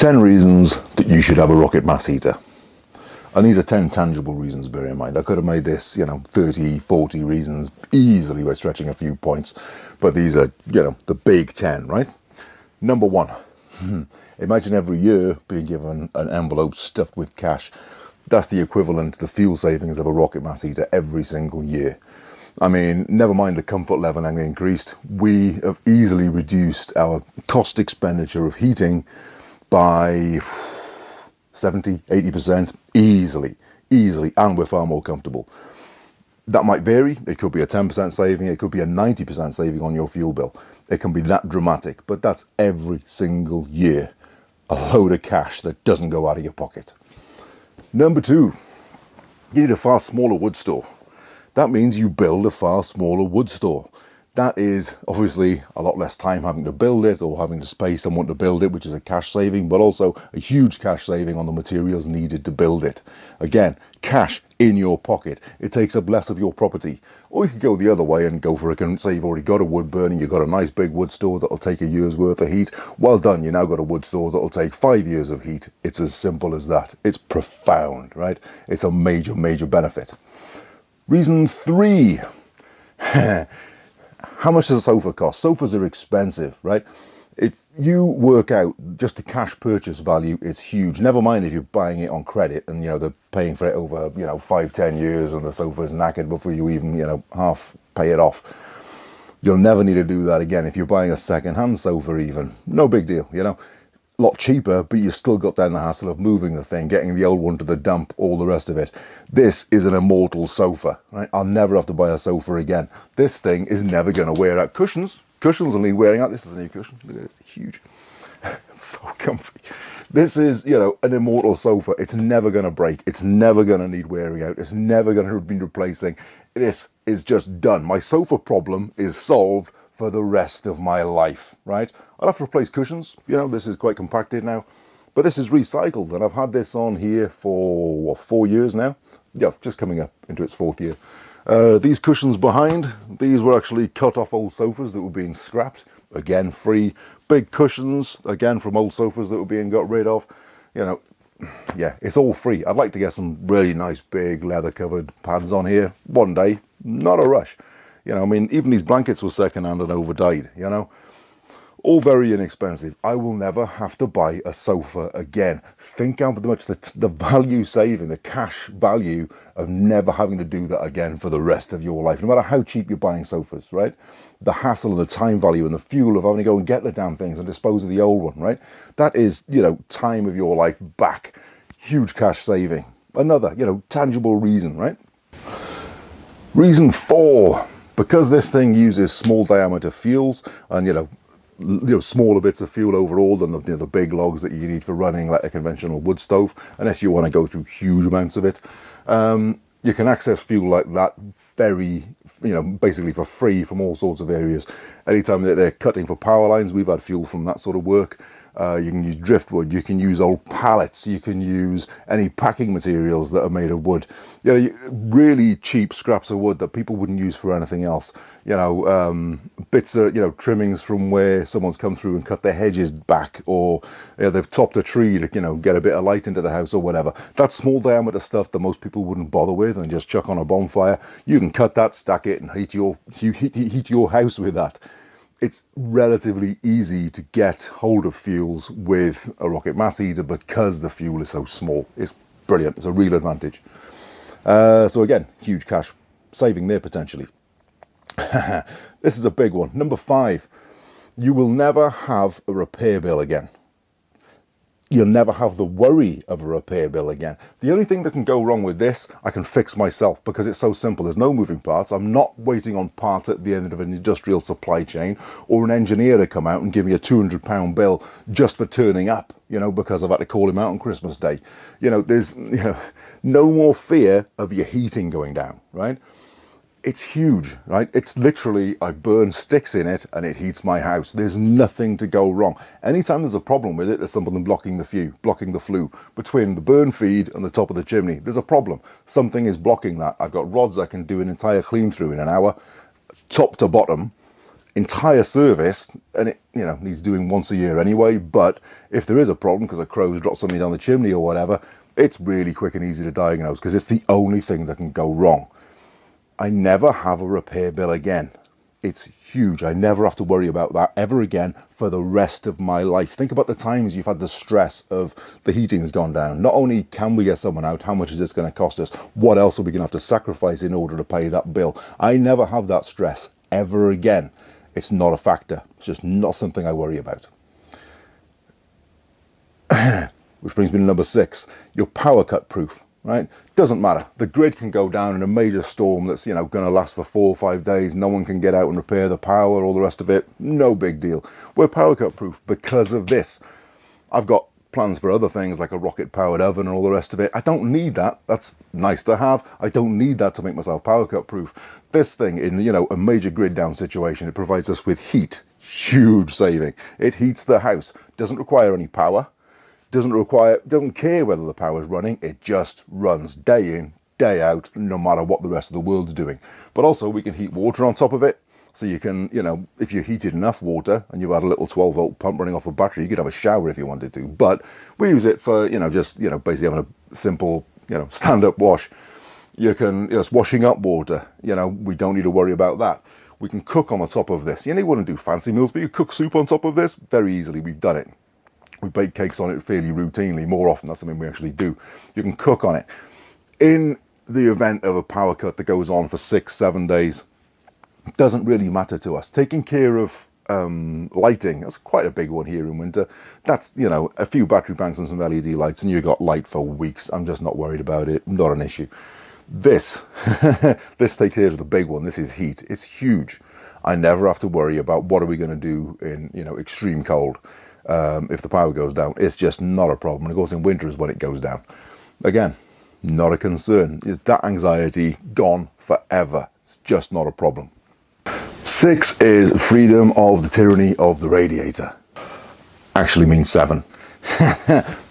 10 reasons that you should have a rocket mass heater. And these are 10 tangible reasons, bear in mind. I could have made this, 30, 40 reasons easily by stretching a few points. But these are, the big 10, right? Number one, imagine every year being given an envelope stuffed with cash. That's the equivalent to the fuel savings of a rocket mass heater every single year. I mean, never mind the comfort level having increased, we have easily reduced our cost expenditure of heating by 70, 80%, easily, and we're far more comfortable. That might vary. It could be a 10% saving, it could be a 90% saving on your fuel bill. It can be that dramatic, but that's every single year. A load of cash that doesn't go out of your pocket. Number two, you need a far smaller wood store. That means you build a far smaller wood store. That is obviously a lot less time having to build it or having to pay someone to build it, which is a cash saving, but also a huge cash saving on the materials needed to build it. Again, cash in your pocket. It takes up less of your property. Or you could go the other way and go for a, say you've already got a wood burning, you've got a nice big wood store that'll take a year's worth of heat. Well done, you now got a wood store that'll take 5 years of heat. It's as simple as that. It's profound, right? It's a major, major benefit. Reason three. How much does a sofa cost? Sofas are expensive, right? If you work out just the cash purchase value, it's huge. Never mind if you're buying it on credit and, they're paying for it over, 5-10 years and the sofa's knackered before you even, half pay it off. You'll never need to do that again. If you're buying a second-hand sofa even, no big deal, A lot cheaper, but you've still got down the hassle of moving the thing, getting the old one to the dump, all the rest of it. This is an immortal sofa, right? I'll never have to buy a sofa again. This thing is never going to wear out. Cushions will need wearing out. This is a new cushion. Look at this, it's huge. So comfy. This is, an immortal sofa. It's never going to break. It's never going to need wearing out. It's never going to be replacing. This is just done. My sofa problem is solved for the rest of my life, right? I'll have to replace cushions. This is quite compacted now, but this is recycled, and I've had this on here for 4 years now. Yeah, just coming up into its 4th year. These cushions behind, these were actually cut off old sofas that were being scrapped. Again, free. Big cushions, again, from old sofas that were being got rid of. Yeah, it's all free. I'd like to get some really nice big leather covered pads on here one day. Not a rush. Even these blankets were second-hand and overdyed, All very inexpensive. I will never have to buy a sofa again. Think how much the value saving, the cash value of never having to do that again for the rest of your life. No matter how cheap you're buying sofas, right? The hassle and the time value and the fuel of having to go and get the damn things and dispose of the old one, right? That is, time of your life back. Huge cash saving. Another, tangible reason, right? Reason 4. Because this thing uses small diameter fuels and, smaller bits of fuel overall than the big logs that you need for running like a conventional wood stove, unless you want to go through huge amounts of it, you can access fuel like that very, basically for free from all sorts of areas. Anytime that they're cutting for power lines, we've had fuel from that sort of work. You can use driftwood, you can use old pallets, you can use any packing materials that are made of wood. Really cheap scraps of wood that people wouldn't use for anything else. Bits of, trimmings from where someone's come through and cut their hedges back, or they've topped a tree to, get a bit of light into the house or whatever. That small diameter stuff that most people wouldn't bother with and just chuck on a bonfire. You can cut that, stack it, and heat your house with that. It's relatively easy to get hold of fuels with a rocket mass heater because the fuel is so small. It's brilliant. It's a real advantage. So again, huge cash saving there potentially. This is a big one. Number 5, you will never have a repair bill again. You'll never have the worry of a repair bill again. The only thing that can go wrong with this, I can fix myself because it's so simple. There's no moving parts. I'm not waiting on parts at the end of an industrial supply chain or an engineer to come out and give me a £200 bill just for turning up, because I've had to call him out on Christmas Day. There's, no more fear of your heating going down, right? It's huge, right? It's literally, I burn sticks in it and it heats my house. There's nothing to go wrong. Anytime there's a problem with it, there's something blocking the flue between the burn feed and the top of the chimney. There's a problem. Something is blocking that. I've got rods I can do an entire clean through in an hour, top to bottom. entire service, and it, you know, needs doing once a year anyway. But if there is a problem because a crow's dropped something down the chimney or whatever, it's really quick and easy to diagnose because it's the only thing that can go wrong. I never have a repair bill again. It's huge. I never have to worry about that ever again for the rest of my life. Think about the times you've had the stress of the heating's gone down. Not only can we get someone out, how much is this going to cost us? What else are we going to have to sacrifice in order to pay that bill? I never have that stress ever again. It's not a factor. It's just not something I worry about. Which brings me to number 6. You're power cut proof. Right? Doesn't matter. The grid can go down in a major storm that's, you know, going to last for 4 or 5 days. No one can get out and repair the power, all the rest of it. No big deal. We're power cut proof because of this. I've got plans for other things like a rocket powered oven and all the rest of it. I don't need that. That's nice to have. I don't need that to make myself power cut proof. This thing in, you know, a major grid down situation, it provides us with heat. Huge saving. It heats the house. Doesn't require any power. Doesn't care whether the power's running, it just runs day in, day out, no matter what the rest of the world's doing. But also we can heat water on top of it, so you can, you know, if you heated enough water and you had a little 12-volt pump running off a battery, you could have a shower if you wanted to. But we use it for, you know, just, you know, basically having a simple, you know, stand-up wash. You can, you know, it's washing up water, you know, we don't need to worry about that. We can cook on the top of this. You know, you wouldn't do fancy meals, but you cook soup on top of this very easily. We've done it. We bake cakes on it fairly routinely, more often. That's something we actually do. You can cook on it. In the event of a power cut that goes on for 6-7 days, it doesn't really matter to us. Taking care of lighting, that's quite a big one here in winter. That's, you know, a few battery banks and some LED lights and you got light for weeks. I'm just not worried about it. Not an issue. This, this takes care of the big one. This is heat. It's huge. I never have to worry about what are we going to do in, you know, extreme cold. If the power goes down, it's just not a problem. And of course in winter is when it goes down. Again, not a concern. Is that anxiety gone forever? It's just not a problem. 6 is freedom of the tyranny of the radiator. Actually means 7.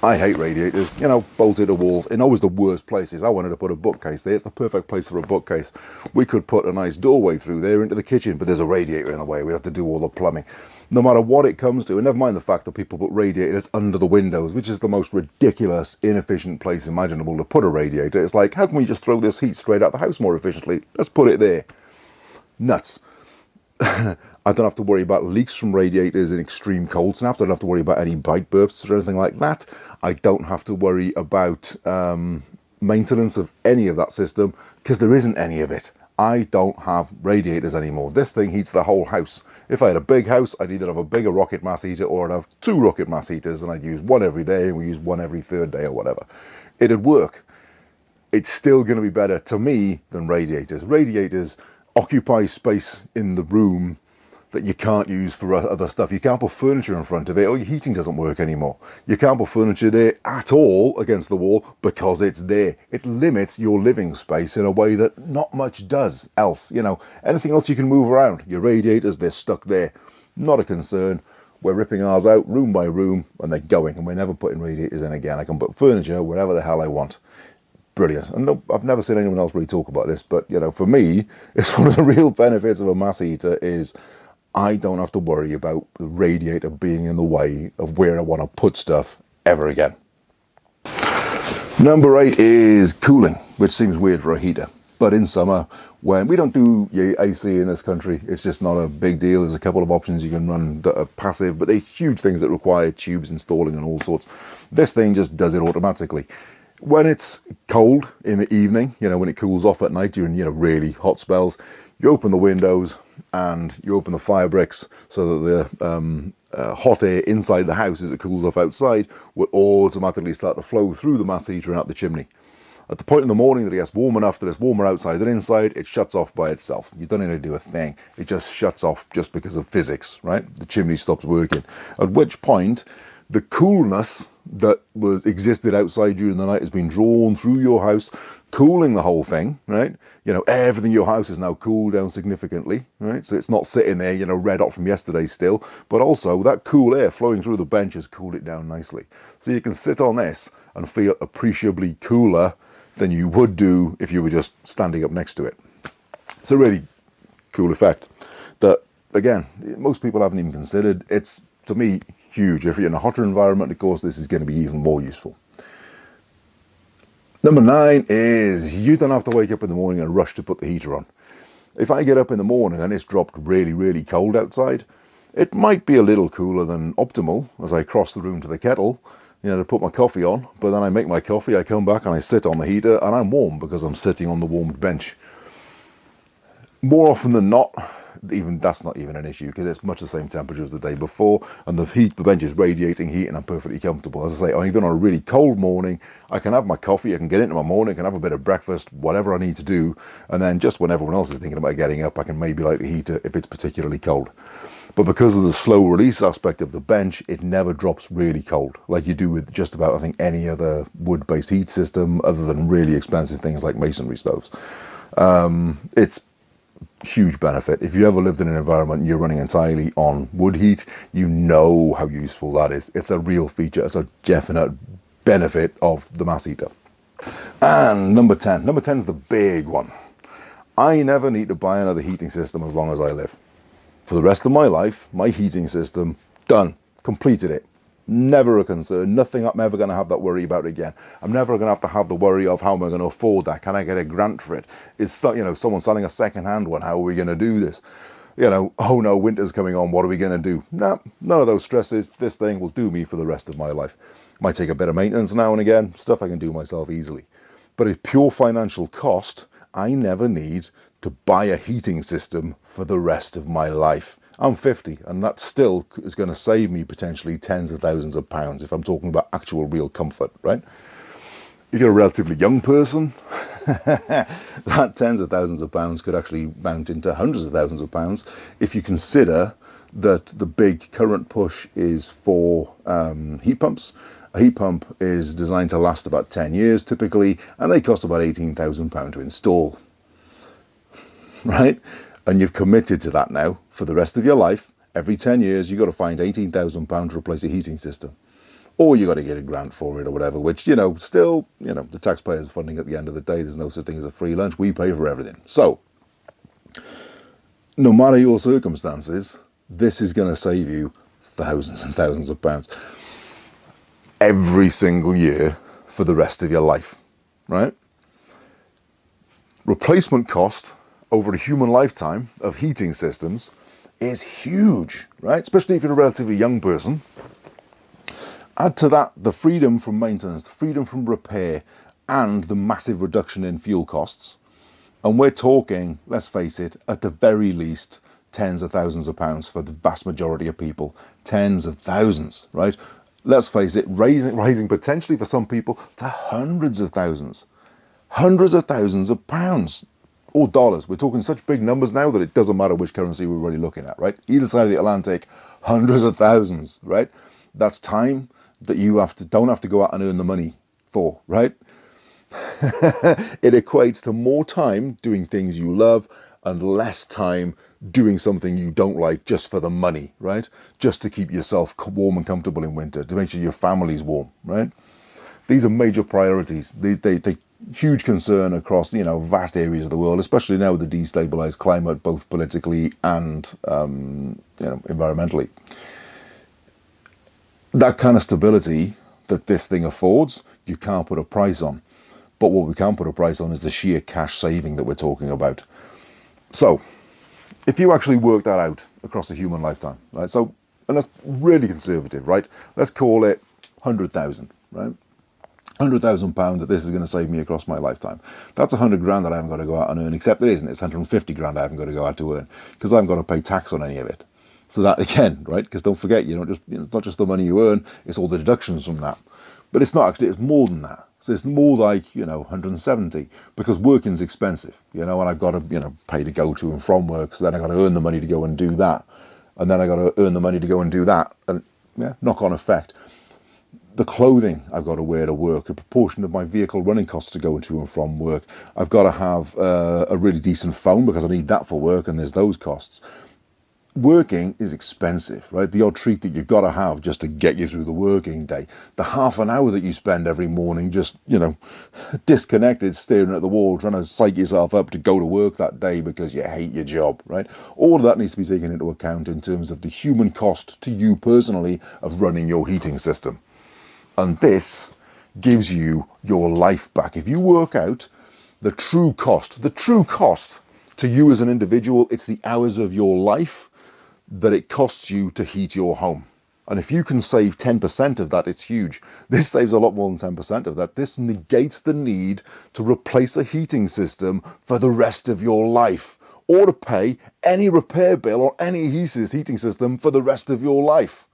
I hate radiators, you know, bolted to walls in always the worst places. I wanted to put a bookcase there. It's the perfect place for a bookcase. We could put a nice doorway through there into the kitchen, but there's a radiator in the way. We have to do all the plumbing. No matter what it comes to, and never mind the fact that people put radiators under the windows, which is the most ridiculous, inefficient place imaginable to put a radiator. It's like, how can we just throw this heat straight out the house more efficiently? Let's put it there. Nuts. I don't have to worry about leaks from radiators in extreme cold snaps. I don't have to worry about any bite bursts or anything like that. I don't have to worry about maintenance of any of that system because there isn't any of it. I don't have radiators anymore. This thing heats the whole house. If I had a big house, I'd either have a bigger rocket mass heater or I'd have 2 rocket mass heaters and I'd use one every day and we use one every 3rd day or whatever. It'd work. It's still going to be better to me than radiators. Radiators occupy space in the room that you can't use for other stuff. You can't put furniture in front of it or your heating doesn't work anymore. You can't put furniture there at all against the wall because it's there. It limits your living space in a way that not much does else. You know, anything else you can move around. Your radiators, they're stuck there. Not a concern. We're ripping ours out room by room and they're going and we're never putting radiators in again. I can put furniture wherever the hell I want. Brilliant. And no, I've never seen anyone else really talk about this, but you know, for me, it's one of the real benefits of a mass heater is I don't have to worry about the radiator being in the way of where I want to put stuff ever again. Number 8 is cooling, which seems weird for a heater. But in summer, when we don't do AC in this country, it's just not a big deal. There's a couple of options you can run that are passive, but they're huge things that require tubes installing and all sorts. This thing just does it automatically. When it's cold in the evening, you know, when it cools off at night during, you know, really hot spells, you open the windows and you open the fire bricks so that the hot air inside the house as it cools off outside will automatically start to flow through the mass heater and out the chimney. At the point in the morning that it gets warm enough that it's warmer outside than inside, it shuts off by itself. You don't need to do a thing. It just shuts off just because of physics, right? The chimney stops working. At which point, the coolness that existed outside during the night has been drawn through your house, cooling the whole thing, right? You know, everything in your house is now cooled down significantly, right? So it's not sitting there, you know, red hot from yesterday still, but also that cool air flowing through the bench has cooled it down nicely. So you can sit on this and feel appreciably cooler than you would do if you were just standing up next to it. It's a really cool effect that again, most people haven't even considered. It's, to me, huge. If you're in a hotter environment, of course, this is going to be even more useful. Number 9 is you don't have to wake up in the morning and rush to put the heater on. If I get up in the morning and it's dropped really, really cold outside, it might be a little cooler than optimal as I cross the room to the kettle, to put my coffee on. But then I make my coffee, I come back and I sit on the heater and I'm warm because I'm sitting on the warmed bench. More often than not, even that's not even an issue because it's much the same temperature as the day before, and the bench is radiating heat and I'm perfectly comfortable. As I say, even on a really cold morning, I can have my coffee, I can get into my morning, I can have a bit of breakfast, whatever I need to do, and then just when everyone else is thinking about getting up, I can maybe light the heater if it's particularly cold. But because of the slow release aspect of the bench, it never drops really cold like you do with just about, I think, any other wood-based heat system other than really expensive things like masonry stoves. It's huge benefit. If you ever lived in an environment and you're running entirely on wood heat, you know how useful that is. It's a real feature. It's a definite benefit of the mass heater. And number 10. Number 10 is the big one. I never need to buy another heating system as long as I live. For the rest of my life, my heating system, done. Completed it. Never a concern. Nothing I'm ever going to have that worry about again. I'm never going to have the worry of how am I going to afford that? Can I get a grant for it? Is someone selling a second-hand one? How are we going to do this? Oh no, winter's coming on. What are we going to do? No, none of those stresses. This thing will do me for the rest of my life. Might take a bit of maintenance now and again. Stuff I can do myself easily. But it's pure financial cost. I never need to buy a heating system for the rest of my life. I'm 50, and that still is going to save me potentially tens of thousands of pounds if I'm talking about actual real comfort, right? If you're a relatively young person, that tens of thousands of pounds could actually mount into hundreds of thousands of pounds if you consider that the big current push is for heat pumps. A heat pump is designed to last about 10 years typically, and they cost about £18,000 to install, right? And you've committed to that now for the rest of your life. Every 10 years, you've got to find £18,000 to replace a heating system. Or you've got to get a grant for it or whatever, which, still, the taxpayers' funding at the end of the day. There's no such thing as a free lunch. We pay for everything. So, no matter your circumstances, this is going to save you thousands and thousands of pounds every single year for the rest of your life, right? Replacement cost over a human lifetime of heating systems is huge, right? Especially if you're a relatively young person. Add to that the freedom from maintenance, the freedom from repair, and the massive reduction in fuel costs. And we're talking, let's face it, at the very least, tens of thousands of pounds for the vast majority of people. Tens of thousands, right? Let's face it, rising potentially for some people to hundreds of thousands. Hundreds of thousands of pounds. Or dollars. We're talking such big numbers now that it doesn't matter which currency we're really looking at, right? Either side of the Atlantic, hundreds of thousands, right? That's time that you don't have to go out and earn the money for, right? It equates to more time doing things you love and less time doing something you don't like just for the money, right? Just to keep yourself warm and comfortable in winter, to make sure your family's warm, right? These are major priorities. They huge concern across vast areas of the world, especially now with the destabilized climate, both politically and environmentally. That kind of stability that this thing affords, you can't put a price on. But what we can put a price on is the sheer cash saving that we're talking about. So, if you actually work that out across a human lifetime, right? So, and that's really conservative, right? Let's call it 100,000, right? £100,000 that this is going to save me across my lifetime. That's 100 grand that I haven't got to go out and earn, except it isn't. It's 150 grand I haven't got to go out to earn because I haven't got to pay tax on any of it. So that again, right? Because don't forget, it's not just the money you earn, it's all the deductions from that. But it's not actually, it's more than that. So it's more like, 170 because working's expensive, and I've got to, pay to go to and from work. So then I got to earn the money to go and do that. And then I got to earn the money to go and do that. And knock on effect. The clothing I've got to wear to work, a proportion of my vehicle running costs to go to and from work. I've got to have a really decent phone because I need that for work, and there's those costs. working is expensive, right? The odd treat that you've got to have just to get you through the working day. The half an hour that you spend every morning just, disconnected, staring at the wall, trying to psych yourself up to go to work that day because you hate your job, right? All of that needs to be taken into account in terms of the human cost to you personally of running your heating system. And this gives you your life back. If you work out the true cost to you as an individual, it's the hours of your life that it costs you to heat your home. And if you can save 10% of that, it's huge. This saves a lot more than 10% of that. This negates the need to replace a heating system for the rest of your life, or to pay any repair bill or any heating system for the rest of your life.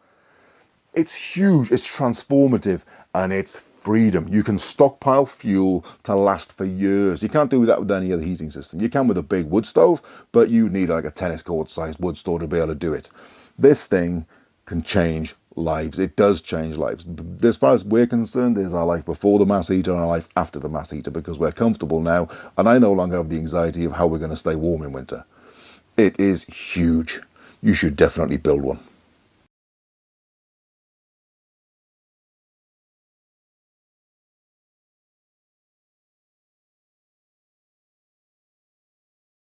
It's huge, it's transformative, and it's freedom. You can stockpile fuel to last for years. You can't do that with any other heating system. You can with a big wood stove, but you need like a tennis court sized wood stove to be able to do it. This thing can change lives. It does change lives. As far as we're concerned, there's our life before the mass heater and our life after the mass heater, because we're comfortable now, and I no longer have the anxiety of how we're going to stay warm in winter. It is huge. You should definitely build one.